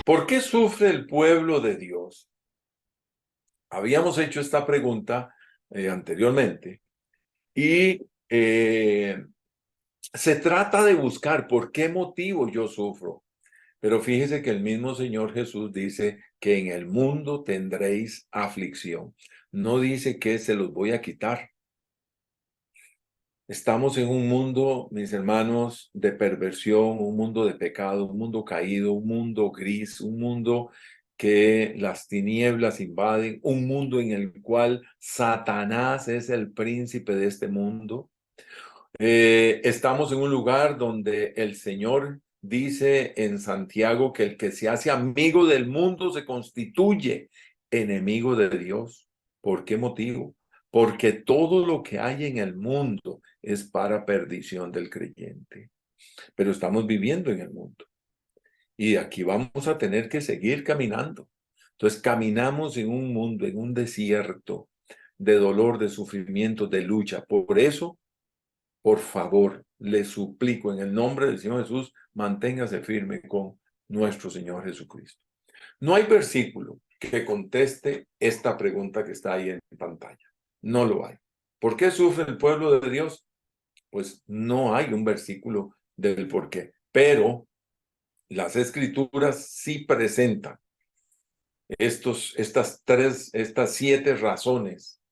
¿Por qué sufre el pueblo de Dios? Habíamos hecho esta pregunta anteriormente y se trata de buscar por qué motivo yo sufro. Pero fíjese que el mismo Señor Jesús dice que en el mundo tendréis aflicción. No dice que se los voy a quitar. Estamos en un mundo, mis hermanos, de perversión, un mundo de pecado, un mundo caído, un mundo gris, un mundo que las tinieblas invaden, un mundo en el cual Satanás es el príncipe de este mundo. Estamos en un lugar donde el Señor dice en Santiago que el que se hace amigo del mundo se constituye enemigo de Dios. ¿Por qué motivo? Porque todo lo que hay en el mundo es para perdición del creyente. Pero estamos viviendo en el mundo y aquí vamos a tener que seguir caminando. Entonces caminamos en un mundo, en un desierto de dolor, de sufrimiento, de lucha. Por eso por favor, le suplico en el nombre del Señor Jesús, manténgase firme con nuestro Señor Jesucristo. No hay versículo que conteste esta pregunta que está ahí en pantalla. No lo hay. ¿Por qué sufre el pueblo de Dios? Pues no hay un versículo del por qué. Pero las escrituras sí presentan estas 7 razones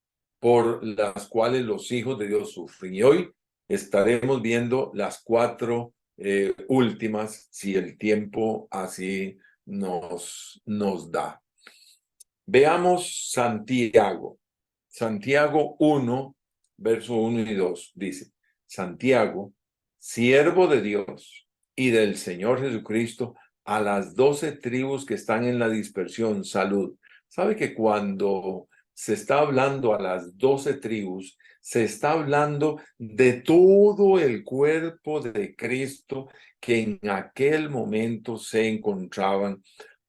por las cuales los hijos de Dios sufren. Y hoy estaremos viendo las 4 últimas, si el tiempo así nos da. Veamos Santiago. Santiago 1, verso 1 y 2, dice, Santiago, siervo de Dios y del Señor Jesucristo, a las 12 tribus que están en la dispersión, salud. ¿Sabe que cuando se está hablando a las 12 tribus, se está hablando de todo el cuerpo de Cristo que en aquel momento se encontraban,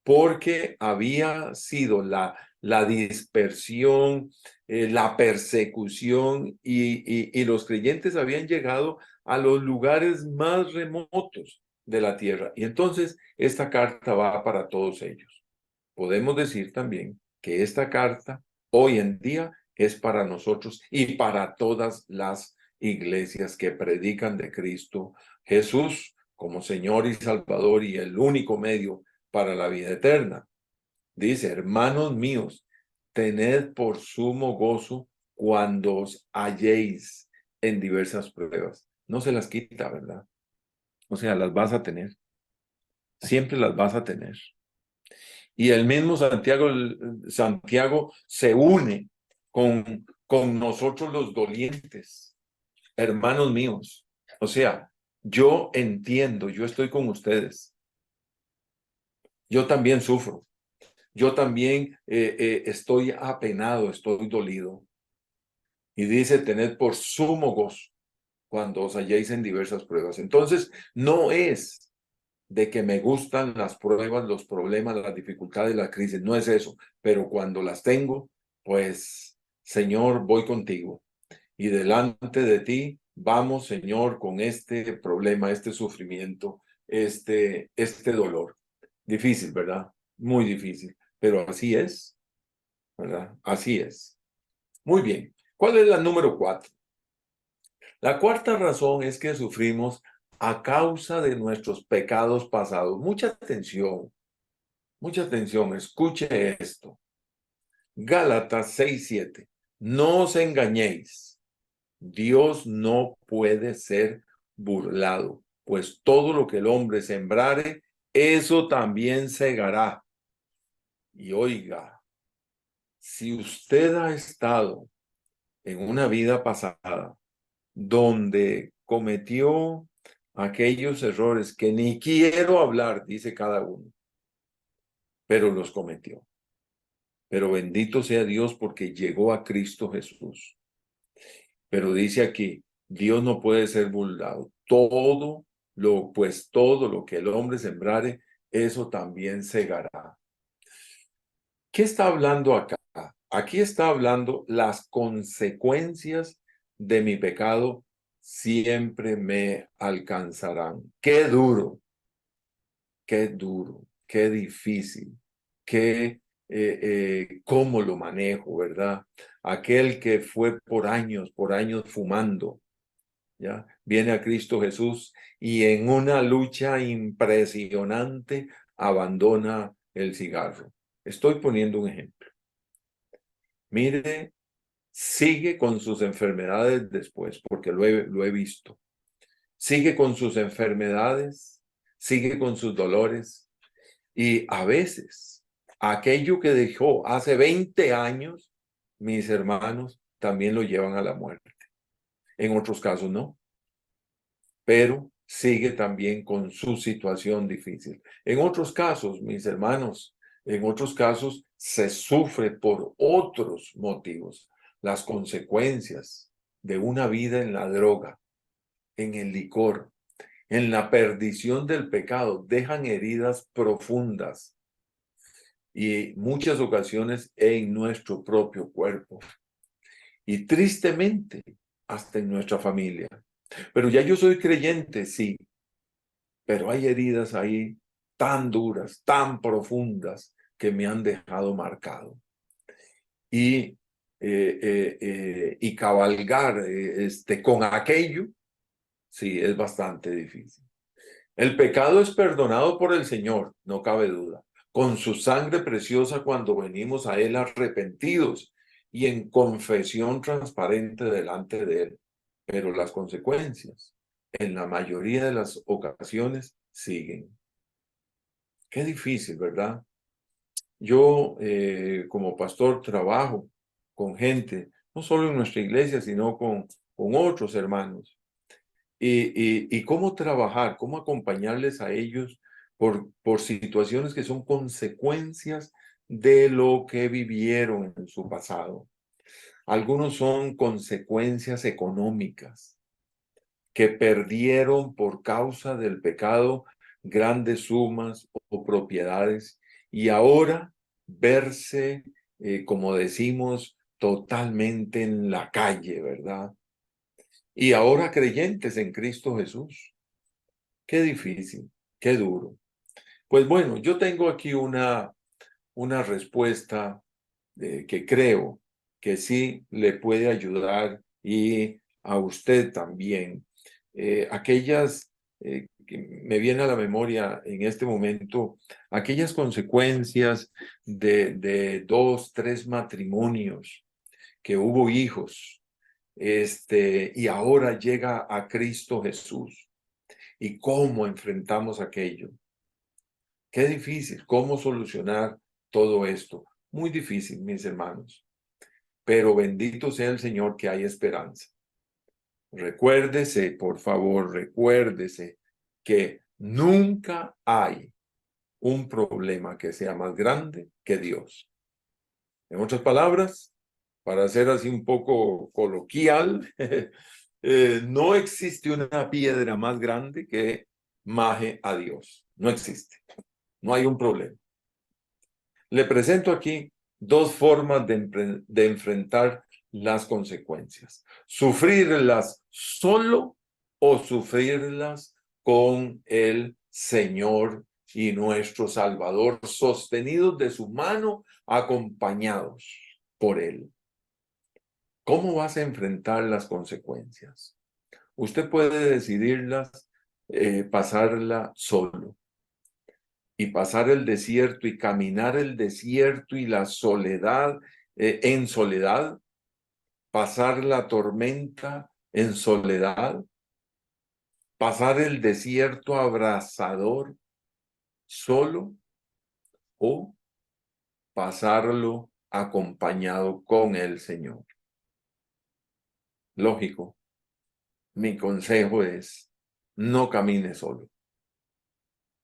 porque había sido la dispersión, la persecución y los creyentes habían llegado a los lugares más remotos de la tierra. Y entonces esta carta va para todos ellos. Podemos decir también que esta carta hoy en día es para nosotros y para todas las iglesias que predican de Cristo Jesús como Señor y Salvador y el único medio para la vida eterna. Dice, hermanos míos, tened por sumo gozo cuando os halléis en diversas pruebas. No se las quita, ¿verdad? O sea, las vas a tener. Siempre las vas a tener. Y el mismo Santiago se une con nosotros los dolientes, hermanos míos. O sea, yo entiendo, yo estoy con ustedes. Yo también sufro. Yo también estoy apenado, estoy dolido. Y dice, tened por sumo gozo cuando os halléis en diversas pruebas. Entonces, no es de que me gustan las pruebas, los problemas, las dificultades, las crisis, no es eso. Pero cuando las tengo, pues, Señor, voy contigo. Y delante de ti, vamos, Señor, con este problema, este sufrimiento, este dolor. Difícil, ¿verdad? Muy difícil. Pero así es, ¿verdad? Así es. Muy bien. ¿Cuál es la número 4? La cuarta razón es que sufrimos a causa de nuestros pecados pasados. Mucha atención, escuche esto. Gálatas 6:7. No os engañéis. Dios no puede ser burlado, pues todo lo que el hombre sembrare, eso también segará. Y oiga, si usted ha estado en una vida pasada donde cometió aquellos errores que ni quiero hablar, dice cada uno, pero los cometió. Pero bendito sea Dios porque llegó a Cristo Jesús. Pero dice aquí, Dios no puede ser burlado. Todo lo que el hombre sembrare, eso también segará. ¿Qué está hablando acá? Aquí está hablando las consecuencias de mi pecado siempre me alcanzarán. Qué duro, qué duro. qué difícil, cómo lo manejo, ¿verdad? Aquel que fue por años fumando, ¿ya? Viene a Cristo Jesús y en una lucha impresionante abandona el cigarro. Estoy poniendo un ejemplo. Mire, sigue con sus enfermedades después, porque lo he visto. Sigue con sus enfermedades, sigue con sus dolores y a veces aquello que dejó hace 20 años, mis hermanos, también lo llevan a la muerte. En otros casos no, pero sigue también con su situación difícil. En otros casos, mis hermanos, en otros casos se sufre por otros motivos, las consecuencias de una vida en la droga, en el licor, en la perdición del pecado, dejan heridas profundas y muchas ocasiones en nuestro propio cuerpo y tristemente hasta en nuestra familia. Pero ya yo soy creyente, sí, pero hay heridas ahí tan duras, tan profundas que me han dejado marcado. Y cabalgar con aquello, sí, es bastante difícil. El pecado es perdonado por el Señor, no cabe duda, con su sangre preciosa cuando venimos a Él arrepentidos y en confesión transparente delante de Él. Pero las consecuencias, en la mayoría de las ocasiones, siguen. Qué difícil, ¿verdad? Yo, como pastor, trabajo con gente, no solo en nuestra iglesia, sino con otros hermanos. Y cómo trabajar, cómo acompañarles a ellos por situaciones que son consecuencias de lo que vivieron en su pasado. Algunos son consecuencias económicas, que perdieron por causa del pecado grandes sumas o propiedades y ahora verse, como decimos, totalmente en la calle, ¿verdad? Y ahora creyentes en Cristo Jesús. Qué difícil, qué duro. Pues bueno, yo tengo aquí una respuesta que creo que sí le puede ayudar y a usted también. Aquellas que me viene a la memoria en este momento, aquellas consecuencias de 2, 3 matrimonios, que hubo hijos, y ahora llega a Cristo Jesús. ¿Y cómo enfrentamos aquello? Qué difícil, ¿cómo solucionar todo esto? Muy difícil, mis hermanos. Pero bendito sea el Señor que hay esperanza. Recuérdese, por favor, recuérdese que nunca hay un problema que sea más grande que Dios. En otras palabras, para ser así un poco coloquial, no existe una piedra más grande que maje a Dios. No existe. No hay un problema. Le presento aquí dos formas de enfrentar las consecuencias. Sufrirlas solo o sufrirlas con el Señor y nuestro Salvador, sostenidos de su mano, acompañados por Él. ¿Cómo vas a enfrentar las consecuencias? Usted puede decidirlas, pasarla solo y pasar el desierto y caminar el desierto y la soledad, en soledad, pasar la tormenta en soledad, pasar el desierto abrasador solo o pasarlo acompañado con el Señor. Lógico, mi consejo es no camine solo.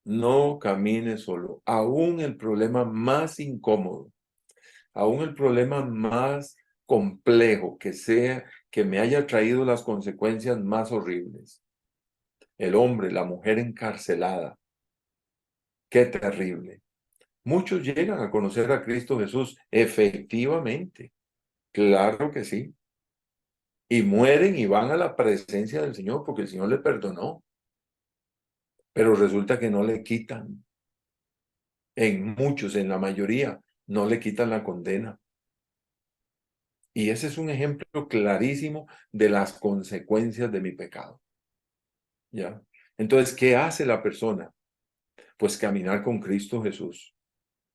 No camine solo. Aún el problema más incómodo, aún el problema más complejo que sea, que me haya traído las consecuencias más horribles. El hombre, la mujer encarcelada. Qué terrible. Muchos llegan a conocer a Cristo Jesús, efectivamente. Claro que sí. Y mueren y van a la presencia del Señor porque el Señor le perdonó. Pero resulta que no le quitan En muchos, en la mayoría, no le quitan la condena. Y ese es un ejemplo clarísimo de las consecuencias de mi pecado. ¿Ya? Entonces, ¿qué hace la persona? Pues caminar con Cristo Jesús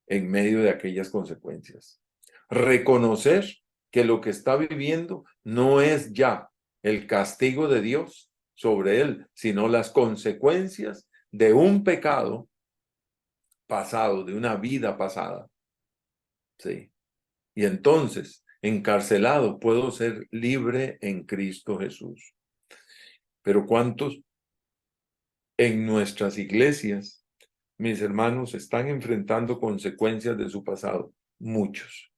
en medio de aquellas consecuencias. Reconocer que lo que está viviendo no es ya el castigo de Dios sobre él, sino las consecuencias de un pecado pasado, de una vida pasada. Sí. Y entonces, encarcelado, puedo ser libre en Cristo Jesús. Pero ¿cuántos en nuestras iglesias, mis hermanos, están enfrentando consecuencias de su pasado? Muchos.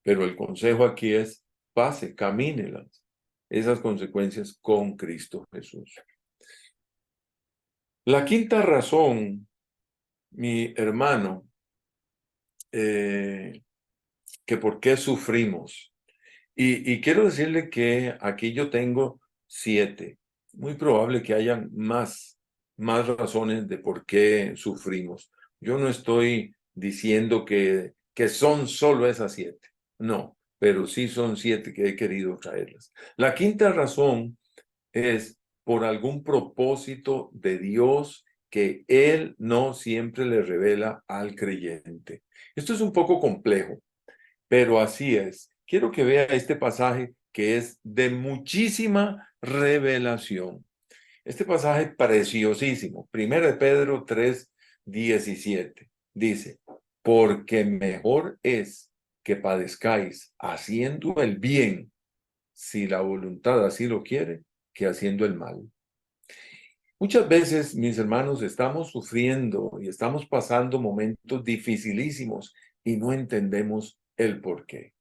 Pero el consejo aquí es, pase, camínelas, esas consecuencias con Cristo Jesús. La quinta razón, mi hermano, que por qué sufrimos. Y quiero decirle que aquí yo tengo 7. Muy probable que hayan más razones de por qué sufrimos. Yo no estoy diciendo que son solo esas 7. No, pero sí son 7 que he querido traerlas. La quinta razón es por algún propósito de Dios que Él no siempre le revela al creyente. Esto es un poco complejo, pero así es. Quiero que vea este pasaje que es de muchísima revelación. Este pasaje preciosísimo. 1 Pedro 3:17. Dice, porque mejor es que padezcáis haciendo el bien, si la voluntad así lo quiere, que haciendo el mal. Muchas veces, mis hermanos, estamos sufriendo y estamos pasando momentos dificilísimos y no entendemos el por qué.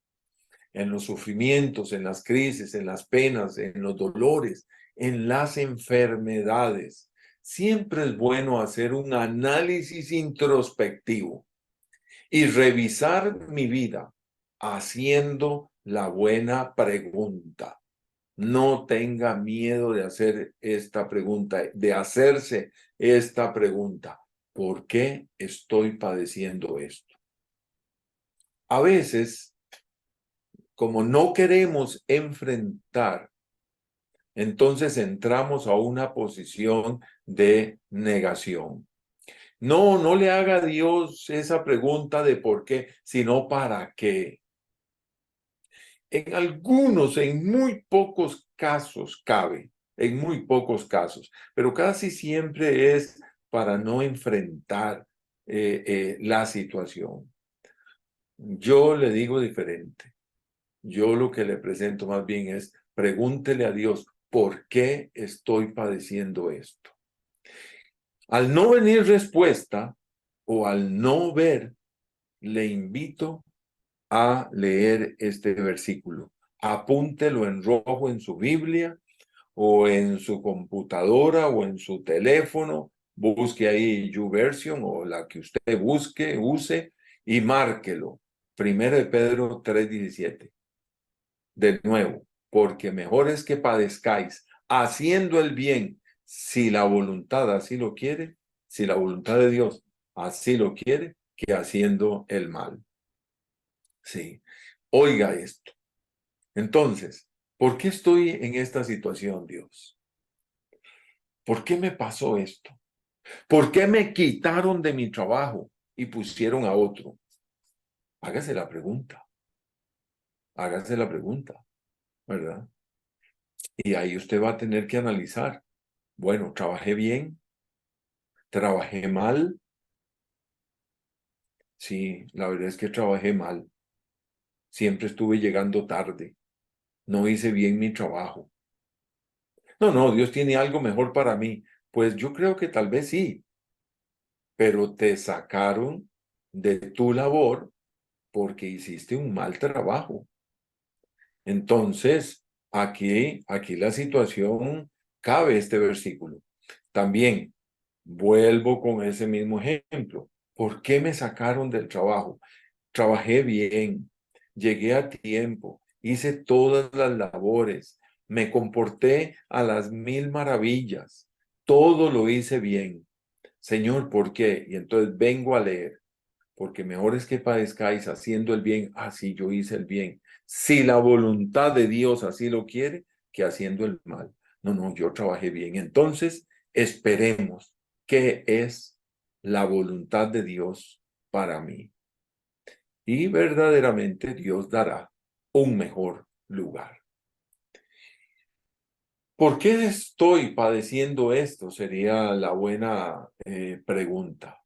En los sufrimientos, en las crisis, en las penas, en los dolores, en las enfermedades. Siempre es bueno hacer un análisis introspectivo y revisar mi vida haciendo la buena pregunta. No tenga miedo de hacer esta pregunta, de hacerse esta pregunta. ¿Por qué estoy padeciendo esto? A veces, como no queremos enfrentar, entonces entramos a una posición de negación. No, no le haga a Dios esa pregunta de por qué, sino para qué. En algunos, en muy pocos casos cabe, en muy pocos casos, pero casi siempre es para no enfrentar la situación. Yo le digo diferente. Yo lo que le presento más bien es, pregúntele a Dios, ¿por qué estoy padeciendo esto? Al no venir respuesta o al no ver, le invito a leer este versículo. Apúntelo en rojo en su Biblia o en su computadora o en su teléfono. Busque ahí YouVersion o la que usted busque, use y márquelo. 1 Pedro 3:17. De nuevo, porque mejor es que padezcáis haciendo el bien, si la voluntad así lo quiere, si la voluntad de Dios así lo quiere, que haciendo el mal. Sí, oiga esto. Entonces, ¿por qué estoy en esta situación, Dios? ¿Por qué me pasó esto? ¿Por qué me quitaron de mi trabajo y pusieron a otro? Hágase la pregunta, hágase la pregunta, ¿verdad? Y ahí usted va a tener que analizar. Bueno, ¿trabajé bien? ¿Trabajé mal? Sí, la verdad es que trabajé mal. Siempre estuve llegando tarde. No hice bien mi trabajo. No, Dios tiene algo mejor para mí. Pues yo creo que tal vez sí, pero te sacaron de tu labor porque hiciste un mal trabajo. Entonces, aquí la situación cabe este versículo. También vuelvo con ese mismo ejemplo. ¿Por qué me sacaron del trabajo? Trabajé bien, llegué a tiempo, hice todas las labores, me comporté a las 1000 maravillas, todo lo hice bien. Señor, ¿por qué? Y entonces vengo a leer, porque mejor es que padezcáis haciendo el bien, así yo hice el bien. Si la voluntad de Dios así lo quiere, que haciendo el mal. No, no, yo trabajé bien. Entonces, esperemos qué es la voluntad de Dios para mí. Y verdaderamente Dios dará un mejor lugar. ¿Por qué estoy padeciendo esto? Sería la buena pregunta.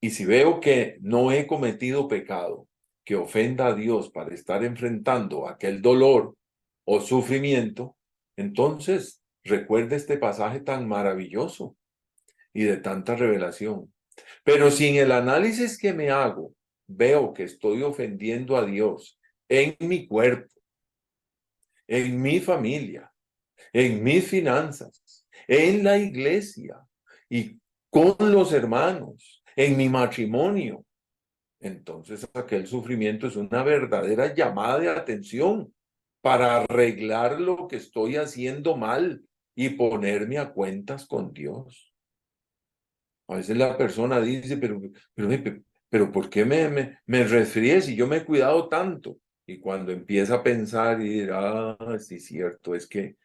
Y si veo que no he cometido pecado que ofenda a Dios para estar enfrentando aquel dolor o sufrimiento, entonces recuerda este pasaje tan maravilloso y de tanta revelación. Pero si en el análisis que me hago veo que estoy ofendiendo a Dios en mi cuerpo, en mi familia, en mis finanzas, en la iglesia y con los hermanos, en mi matrimonio, entonces aquel sufrimiento es una verdadera llamada de atención para arreglar lo que estoy haciendo mal y ponerme a cuentas con Dios. A veces la persona dice, pero ¿por qué me resfrié si yo me he cuidado tanto? Y cuando empieza a pensar y dirá, sí, cierto, es que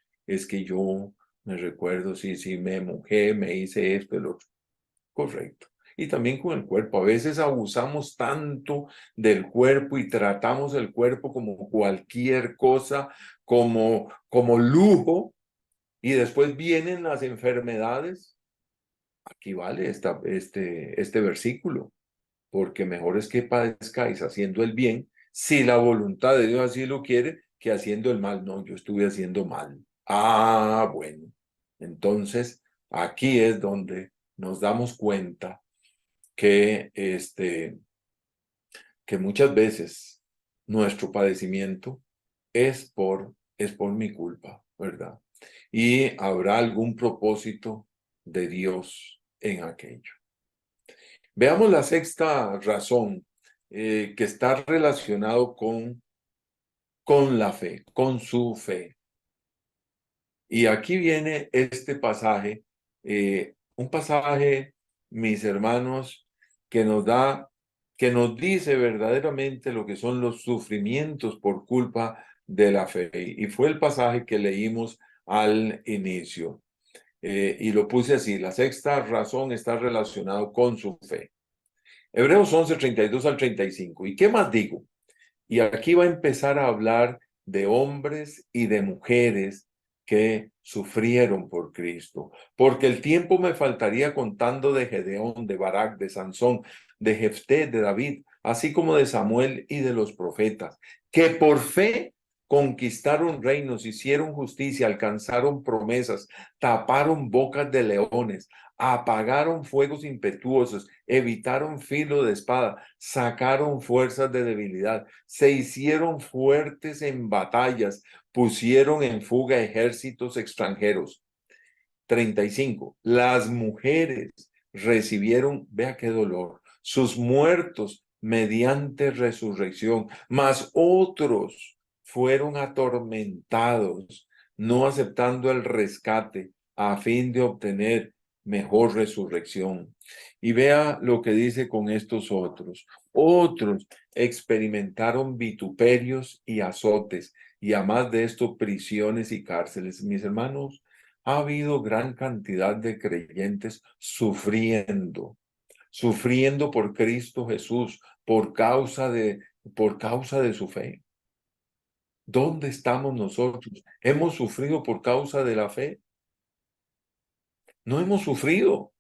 yo me recuerdo, sí, me mojé, me hice esto, el otro. Correcto. Y también con el cuerpo. A veces abusamos tanto del cuerpo y tratamos el cuerpo como cualquier cosa, como lujo, y después vienen las enfermedades. Aquí vale este versículo, porque mejor es que padezcáis haciendo el bien, si la voluntad de Dios así lo quiere, que haciendo el mal. No, yo estuve haciendo mal. Ah, bueno. Entonces, aquí es donde nos damos cuenta que, que muchas veces nuestro padecimiento es por mi culpa, ¿verdad? Y habrá algún propósito de Dios en aquello. Veamos la sexta razón que está relacionado con la fe, con su fe. Y aquí viene este pasaje, un pasaje, mis hermanos, que nos da, que nos dice verdaderamente lo que son los sufrimientos por culpa de la fe. Y fue el pasaje que leímos al inicio. Y lo puse así, la sexta razón está relacionado con su fe. Hebreos 11, 32 al 35. ¿Y qué más digo? Y aquí va a empezar a hablar de hombres y de mujeres que sufrieron por Cristo, porque el tiempo me faltaría contando de Gedeón, de Barak, de Sansón, de Jefté, de David, así como de Samuel y de los profetas, que por fe conquistaron reinos, hicieron justicia, alcanzaron promesas, taparon bocas de leones, apagaron fuegos impetuosos, evitaron filo de espada, sacaron fuerzas de debilidad, se hicieron fuertes en batallas, pusieron en fuga ejércitos extranjeros. 35. Las mujeres recibieron, vea qué dolor, sus muertos mediante resurrección, mas otros fueron atormentados, no aceptando el rescate a fin de obtener mejor resurrección. Y vea lo que dice con estos otros. Otros experimentaron vituperios y azotes, y además de esto, prisiones y cárceles. Mis hermanos, ha habido gran cantidad de creyentes sufriendo por Cristo Jesús, por causa de su fe. ¿Dónde estamos nosotros? ¿Hemos sufrido por causa de la fe? No hemos sufrido.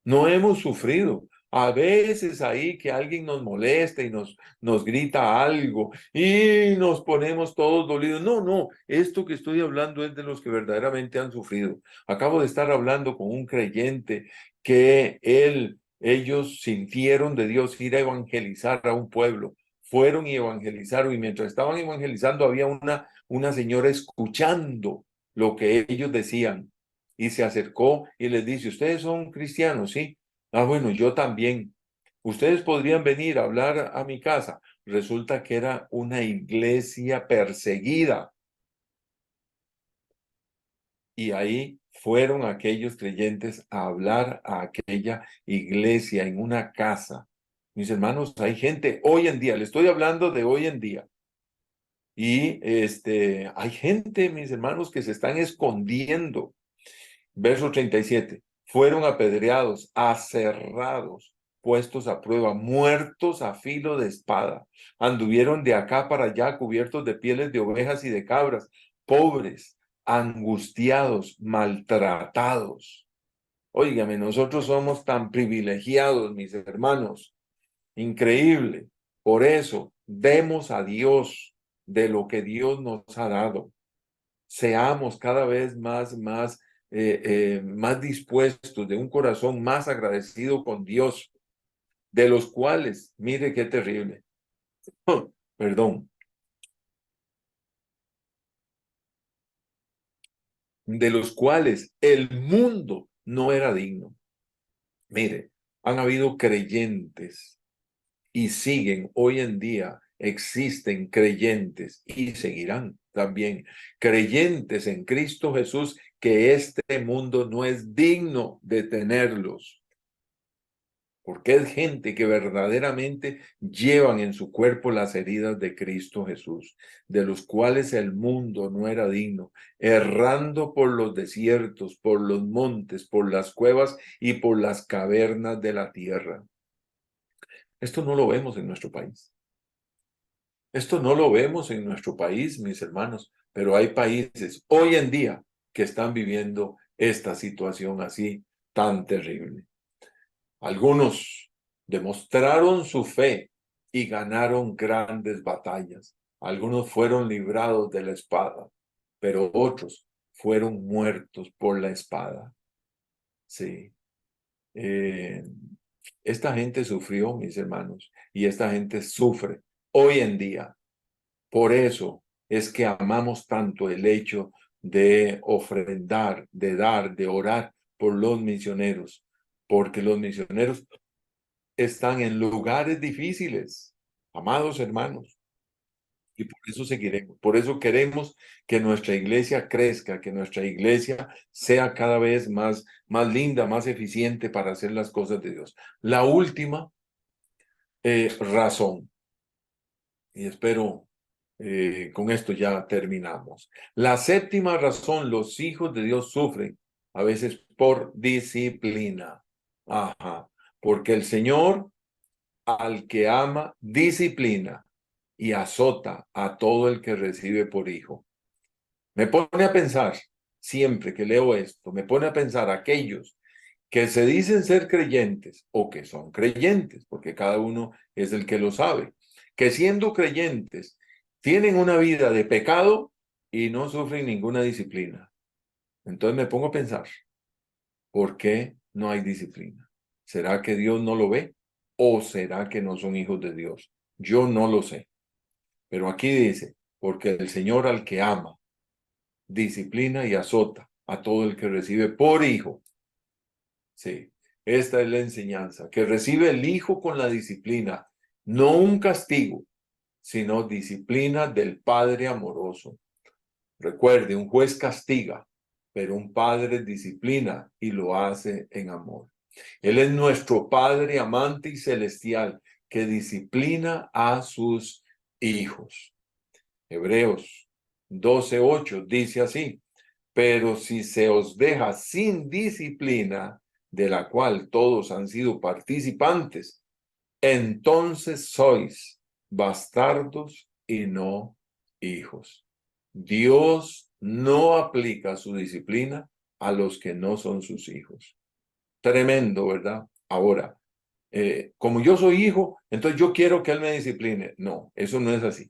No hemos sufrido. A veces ahí que alguien nos molesta y nos grita algo y nos ponemos todos dolidos. No, no, esto que estoy hablando es de los que verdaderamente han sufrido. Acabo de estar hablando con un creyente que ellos sintieron de Dios ir a evangelizar a un pueblo. Fueron y evangelizaron y mientras estaban evangelizando había una señora escuchando lo que ellos decían y se acercó y les dice, ¿ustedes son cristianos? Sí. Ah, bueno, yo también. Ustedes podrían venir a hablar a mi casa. Resulta que era una iglesia perseguida. Y ahí fueron aquellos creyentes a hablar a aquella iglesia en una casa. Mis hermanos, hay gente hoy en día, le estoy hablando de hoy en día, y hay gente, mis hermanos, que se están escondiendo. Verso 37. Fueron apedreados, aserrados, puestos a prueba, muertos a filo de espada. Anduvieron de acá para allá cubiertos de pieles de ovejas y de cabras, pobres, angustiados, maltratados. Óigame, nosotros somos tan privilegiados, mis hermanos. Increíble. Por eso, demos a Dios de lo que Dios nos ha dado. Seamos cada vez más dispuestos, de un corazón más agradecido con Dios, de los cuales, mire qué terrible, perdón, de los cuales el mundo no era digno. Mire, han habido creyentes y siguen hoy en día, existen creyentes y seguirán también creyentes en Cristo Jesús, que este mundo no es digno de tenerlos, porque es gente que verdaderamente llevan en su cuerpo las heridas de Cristo Jesús, de los cuales el mundo no era digno, errando por los desiertos, por los montes, por las cuevas y por las cavernas de la tierra. Esto no lo vemos en nuestro país. Esto no lo vemos en nuestro país, mis hermanos, pero hay países hoy en día que están viviendo esta situación así tan terrible. Algunos demostraron su fe y ganaron grandes batallas. Algunos fueron librados de la espada, pero otros fueron muertos por la espada. Sí. Eh, esta gente sufrió, mis hermanos, y esta gente sufre hoy en día. Por eso es que amamos tanto el hecho de ofrendar, de dar, de orar por los misioneros, porque los misioneros están en lugares difíciles, amados hermanos, y por eso seguiremos. Por eso queremos que nuestra iglesia crezca, que nuestra iglesia sea cada vez más linda, más eficiente para hacer las cosas de Dios. La última razón, y espero con esto ya terminamos. La séptima razón, los hijos de Dios sufren a veces por disciplina. Ajá, porque el Señor al que ama, disciplina y azota a todo el que recibe por hijo. Me pone a pensar, siempre que leo esto, me pone a pensar aquellos que se dicen ser creyentes o que son creyentes, porque cada uno es el que lo sabe, que siendo creyentes tienen una vida de pecado y no sufren ninguna disciplina. Entonces me pongo a pensar, ¿por qué no hay disciplina? ¿Será que Dios no lo ve? ¿O será que no son hijos de Dios? Yo no lo sé. Pero aquí dice, porque el Señor al que ama, disciplina y azota a todo el que recibe por hijo. Sí, esta es la enseñanza, que recibe el hijo con la disciplina, no un castigo, sino disciplina del Padre amoroso. Recuerde, un juez castiga, pero un padre disciplina y lo hace en amor. Él es nuestro Padre amante y celestial que disciplina a sus hijos. Hebreos 12:8 dice así, pero si se os deja sin disciplina, de la cual todos han sido participantes, entonces sois bastardos y no hijos. Dios no aplica su disciplina a los que no son sus hijos. Tremendo, ¿verdad? Ahora, como yo soy hijo, entonces yo quiero que Él me discipline. No, eso no es así,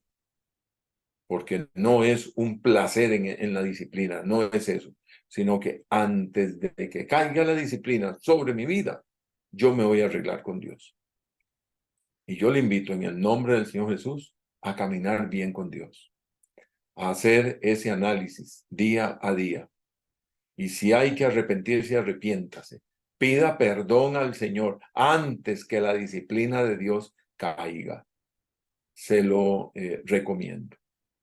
porque no es un placer en la disciplina, no es eso, sino que antes de que caiga la disciplina sobre mi vida, yo me voy a arreglar con Dios. Y yo le invito en el nombre del Señor Jesús a caminar bien con Dios, a hacer ese análisis día a día. Y si hay que arrepentirse, arrepiéntase. Pida perdón al Señor antes que la disciplina de Dios caiga. Se lo recomiendo.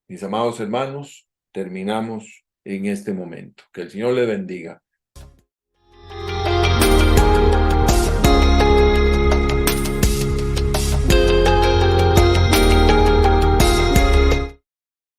Mis amados hermanos, terminamos en este momento. Que el Señor le bendiga